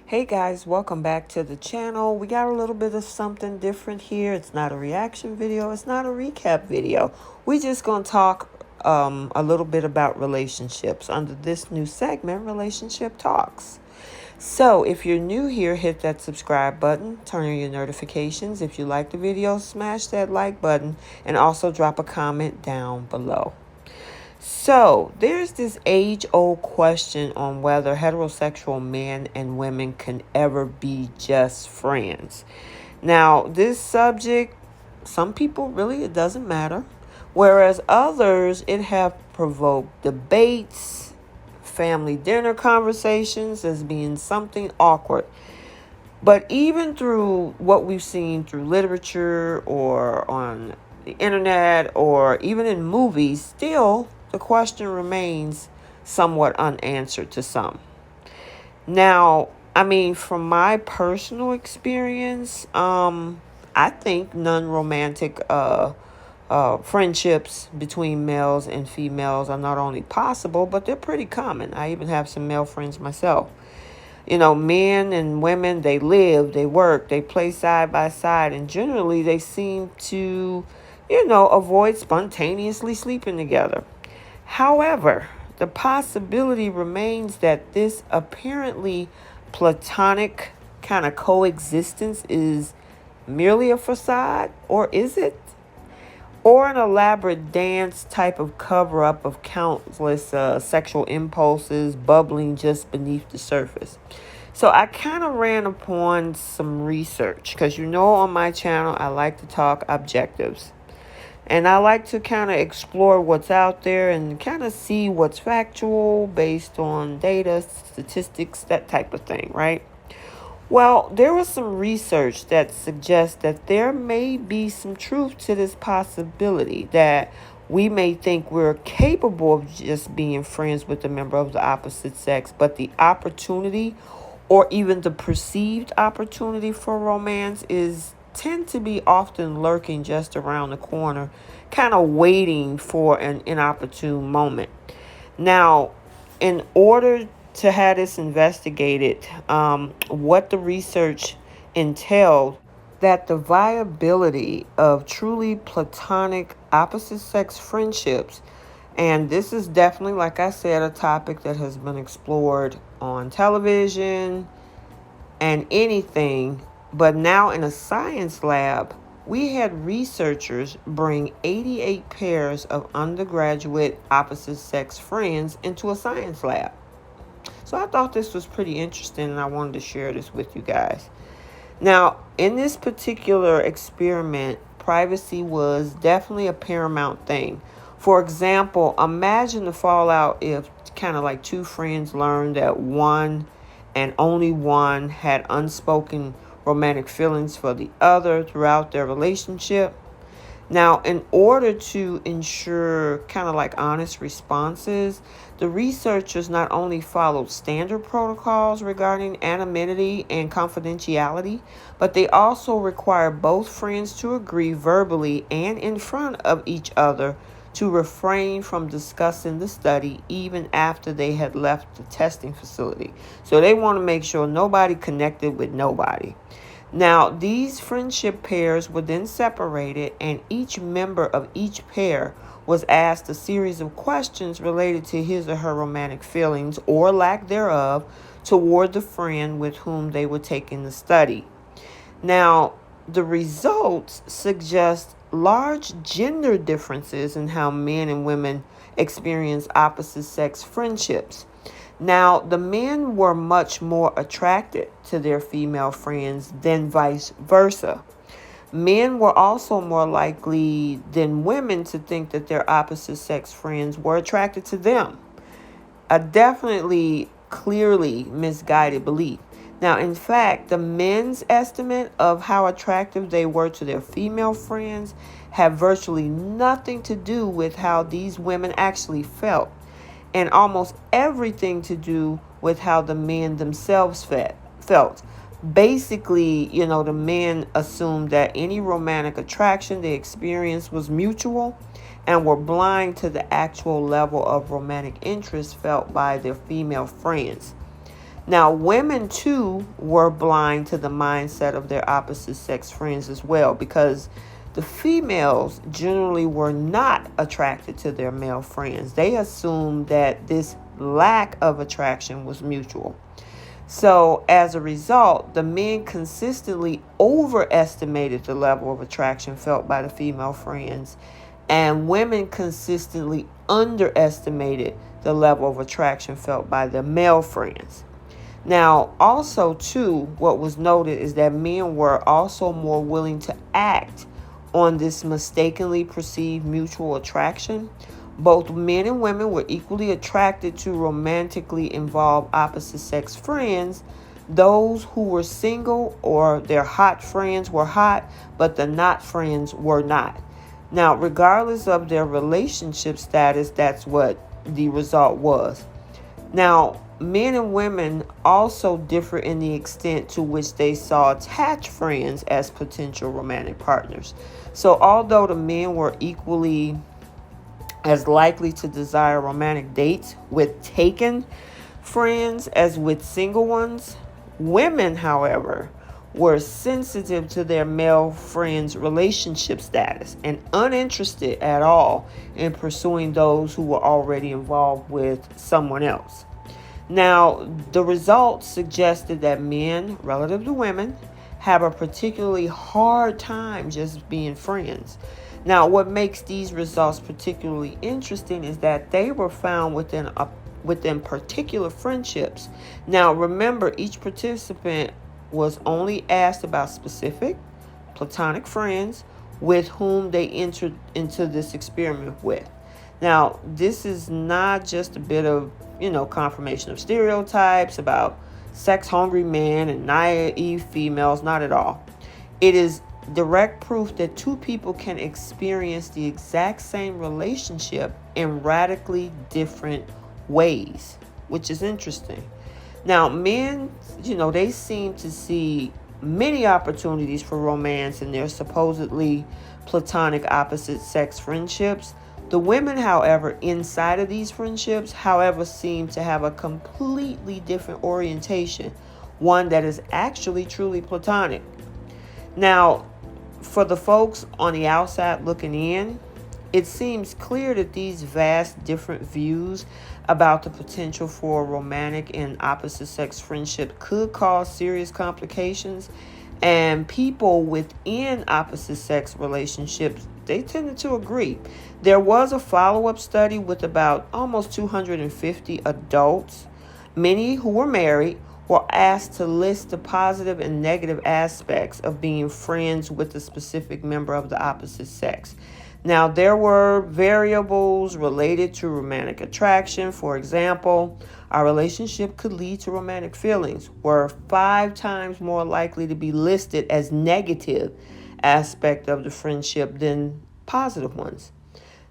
Hey guys, welcome back to the channel. We got a little bit of something different here. It's not a reaction video. It's not a recap video. We're just going to talk a little bit about relationships under this new segment, Relationship Talks. So if you're new here, hit that subscribe button, turn on your notifications. If you like the video, smash that like button and also drop a comment down below. So, there's this age-old question on whether heterosexual men and women can ever be just friends. Now, this subject, some people really it doesn't matter, whereas others it have provoked debates, family dinner conversations as being something awkward. But even through what we've seen through literature or on the internet or even in movies, still the question remains somewhat unanswered to some. Now, I mean, from my personal experience, I think non-romantic friendships between males and females are not only possible, but they're pretty common. I even have some male friends myself. You know, men and women, they live, they work, they play side by side, and generally they seem to, avoid spontaneously sleeping together. However, the possibility remains that this apparently platonic kind of coexistence is merely a facade, or is it? Or an elaborate dance type of cover up of countless sexual impulses bubbling just beneath the surface. So I kind of ran upon some research because on my channel I like to talk objectives. And I like to kind of explore what's out there and kind of see what's factual based on data, statistics, that type of thing, right? Well, there was some research that suggests that there may be some truth to this possibility that we may think we're capable of just being friends with a member of the opposite sex, but the opportunity or even the perceived opportunity for romance tend to be often lurking just around the corner, kind of waiting for an inopportune moment. Now, in order to have this investigated, what the research entailed, that the viability of truly platonic opposite sex friendships, and this is definitely, like I said, a topic that has been explored on television and anything, but now in a science lab, we had researchers bring 88 pairs of undergraduate opposite sex friends into a science lab. So I thought this was pretty interesting and I wanted to share this with you guys. Now, in this particular experiment, privacy was definitely a paramount thing. For example, imagine the fallout if kind of like two friends learned that one and only one had unspoken romantic feelings for the other throughout their relationship. Now, in order to ensure kind of like honest responses, the researchers not only followed standard protocols regarding anonymity and confidentiality, but they also require both friends to agree verbally and in front of each other to refrain from discussing the study even after they had left the testing facility. So they want to make sure nobody connected with nobody. Now, these friendship pairs were then separated, and each member of each pair was asked a series of questions related to his or her romantic feelings or lack thereof toward the friend with whom they were taking the study. Now, the results suggest large gender differences in how men and women experience opposite sex friendships. Now, the men were much more attracted to their female friends than vice versa. Men were also more likely than women to think that their opposite sex friends were attracted to them. A definitely clearly misguided belief. Now, in fact, the men's estimate of how attractive they were to their female friends had virtually nothing to do with how these women actually felt, and almost everything to do with how the men themselves felt. Basically, the men assumed that any romantic attraction they experienced was mutual and were blind to the actual level of romantic interest felt by their female friends. Now, women too were blind to the mindset of their opposite sex friends as well, because the females generally were not attracted to their male friends. They assumed that this lack of attraction was mutual. So, as a result, the men consistently overestimated the level of attraction felt by the female friends, and women consistently underestimated the level of attraction felt by the male friends. Now, also, too, what was noted is that men were also more willing to act on this mistakenly perceived mutual attraction. Both men and women were equally attracted to romantically involved opposite sex friends. Those who were single or their hot friends were hot, but the not friends were not. Now, regardless of their relationship status, that's what the result was. Now, men and women also differ in the extent to which they saw attached friends as potential romantic partners. So, although the men were equally as likely to desire romantic dates with taken friends as with single ones, women, however, were sensitive to their male friends' relationship status and uninterested at all in pursuing those who were already involved with someone else. Now, the results suggested that men, relative to women, have a particularly hard time just being friends. Now, what makes these results particularly interesting is that they were found within particular friendships. Now, remember, each participant was only asked about specific platonic friends with whom they entered into this experiment with. Now, this is not just a bit of, confirmation of stereotypes about sex-hungry men and naive females, not at all. It is direct proof that two people can experience the exact same relationship in radically different ways, which is interesting. Now, men, they seem to see many opportunities for romance in their supposedly platonic opposite sex friendships. The women, however, inside of these friendships, seem to have a completely different orientation, one that is actually truly platonic. Now, for the folks on the outside looking in, it seems clear that these vast different views about the potential for a romantic and opposite sex friendship could cause serious complications, and people within opposite sex relationships, they tended to agree. There was a follow-up study with about almost 250 adults, many who were married, were asked to list the positive and negative aspects of being friends with a specific member of the opposite sex. Now, there were variables related to romantic attraction. For example, our relationship could lead to romantic feelings, were 5 times more likely to be listed as negative aspect of the friendship than positive ones.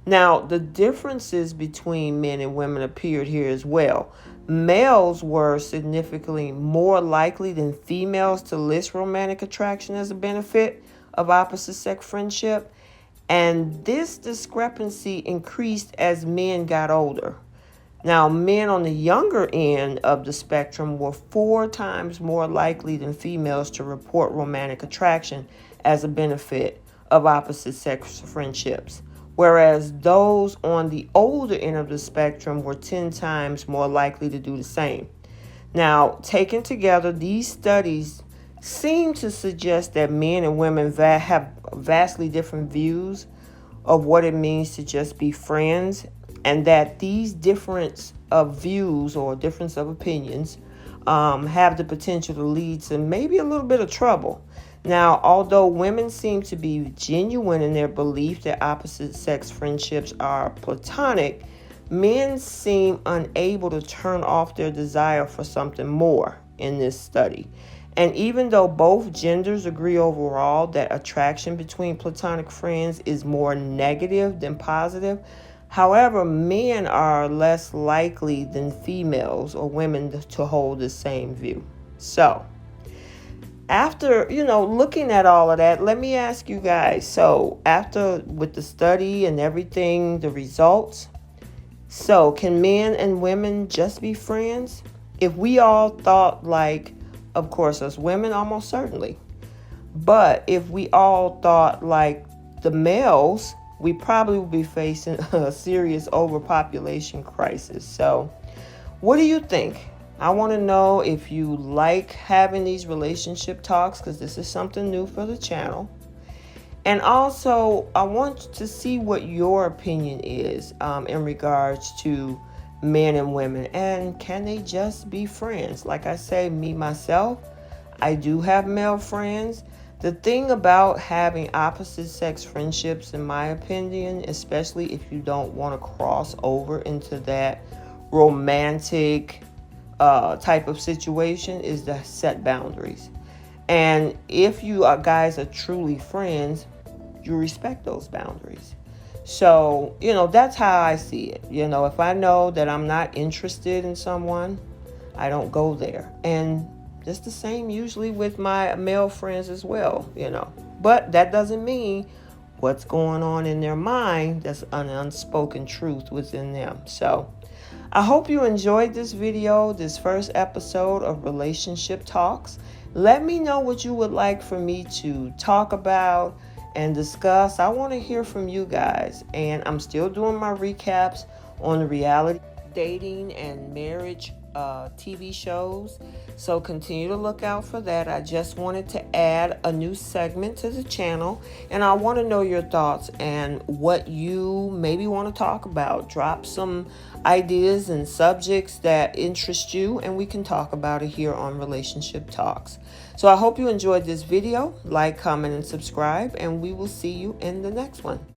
Now, the differences between men and women appeared here as well. Males were significantly more likely than females to list romantic attraction as a benefit of opposite sex friendship. And this discrepancy increased as men got older. Now, men on the younger end of the spectrum were 4 times more likely than females to report romantic attraction as a benefit of opposite sex friendships, whereas those on the older end of the spectrum were 10 times more likely to do the same. Now, taken together, these studies seem to suggest that men and women have vastly different views of what it means to just be friends, and that these difference of views or difference of opinions have the potential to lead to maybe a little bit of trouble. Now, although women seem to be genuine in their belief that opposite sex friendships are platonic, men seem unable to turn off their desire for something more in this study. And even though both genders agree overall that attraction between platonic friends is more negative than positive, however, men are less likely than females or women to hold the same view. So, after, looking at all of that, let me ask you guys. So, after with the study and everything, the results, so can men and women just be friends? If we all thought like, of course, as women, almost certainly, but if we all thought like the males, we probably would be facing a serious overpopulation crisis. So, what do you think? I want to know if you like having these relationship talks, because this is something new for the channel. And also, I want to see what your opinion is in regards to men and women. And can they just be friends? Like I say, me, myself, I do have male friends. The thing about having opposite sex friendships, in my opinion, especially if you don't want to cross over into that romantic type of situation, is to set boundaries. And if you guys are truly friends, you respect those boundaries. So, that's how I see it. If I know that I'm not interested in someone, I don't go there. And it's the same usually with my male friends as well. But that doesn't mean what's going on in their mind, that's an unspoken truth within them. So, I hope you enjoyed this video, this first episode of Relationship Talks. Let me know what you would like for me to talk about and discuss. I want to hear from you guys. And I'm still doing my recaps on the reality dating and marriage TV shows. So continue to look out for that. I just wanted to add a new segment to the channel, and I want to know your thoughts and what you maybe want to talk about. Drop some ideas and subjects that interest you, and we can talk about it here on Relationship Talks. So I hope you enjoyed this video. Like, comment, and subscribe, and we will see you in the next one.